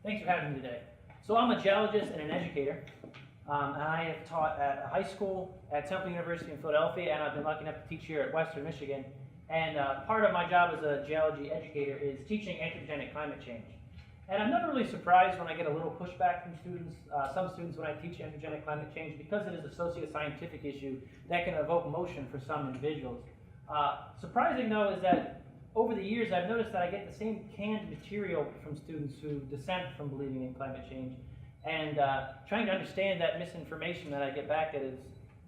Thanks for having me today. So I'm a geologist and an educator, and I have taught at a high school, at Temple University in Philadelphia, and I've been lucky enough to teach here at Western Michigan. And part of my job as a geology educator is teaching anthropogenic climate change. And I'm never really surprised when I get a little pushback from students, some students when I teach anthropogenic climate change, because it is a socio-scientific issue that can evoke emotion for some individuals. Surprising though is that over the years I've noticed that I get the same canned material from students who dissent from believing in climate change, and trying to understand that misinformation that I get back that is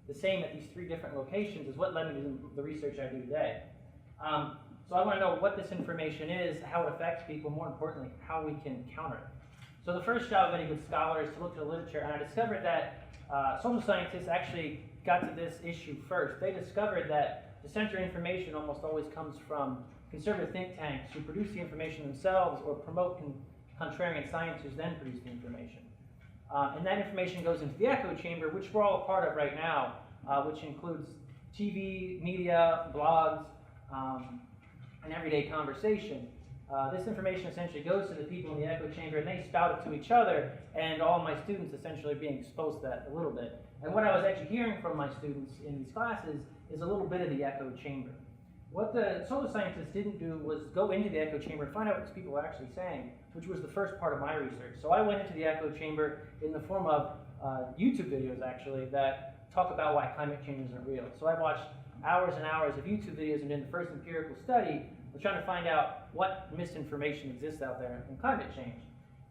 the same at these 3 different locations is what led me to the research I do today. So I want to know what this information is, how it affects people, more importantly, how we can counter it. So the first job of any good scholar is to look to the literature, and I discovered that social scientists actually got to this issue first. They discovered that dissenter information almost always comes from conservative think tanks who produce the information themselves or promote contrarian science who then produce the information. And that information goes into the echo chamber, which we're all a part of right now, which includes TV, media, blogs, and everyday conversation. This information essentially goes to the people in the echo chamber, and they spout it to each other, and all my students essentially are being exposed to that a little bit. And what I was actually hearing from my students in these classes is a little bit of the echo chamber. What the social scientists didn't do was go into the echo chamber and find out what these people were actually saying, which was the first part of my research. So I went into the echo chamber in the form of YouTube videos, actually, that talk about why climate change isn't real. So I watched hours and hours of YouTube videos, and in the first empirical study, we're trying to find out what misinformation exists out there in climate change.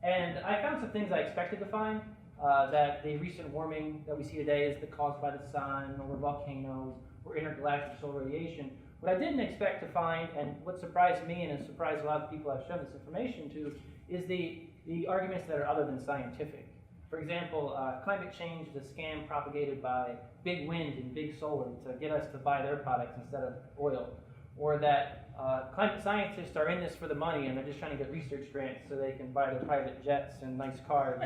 And I found some things I expected to find, that the recent warming that we see today is caused by the sun, or volcanoes, or intergalactic solar radiation. What I didn't expect to find, and what surprised me and has surprised a lot of people I've shown this information to, is the arguments that are other than scientific. For example, climate change is a scam propagated by big wind and big solar to get us to buy their products instead of oil. Or that climate scientists are in this for the money and they're just trying to get research grants so they can buy their private jets and nice cars.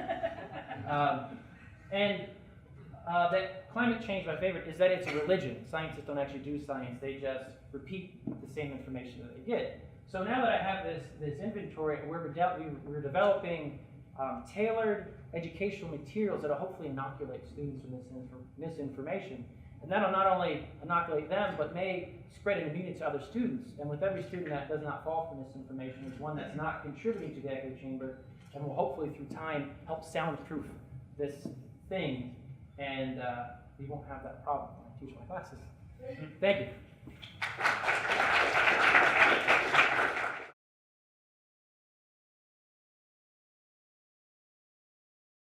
That climate change, my favorite, is that it's a religion. Scientists don't actually do science, they just repeat the same information that they get. So now that I have this inventory, we're developing tailored educational materials that will hopefully inoculate students from this misinformation. And that'll not only inoculate them, but may spread an immunity to other students. And with every student that does not fall for misinformation is one that's not contributing to the echo chamber, and will hopefully through time help soundproof this thing, and we won't have that problem when I teach my classes. Thank you.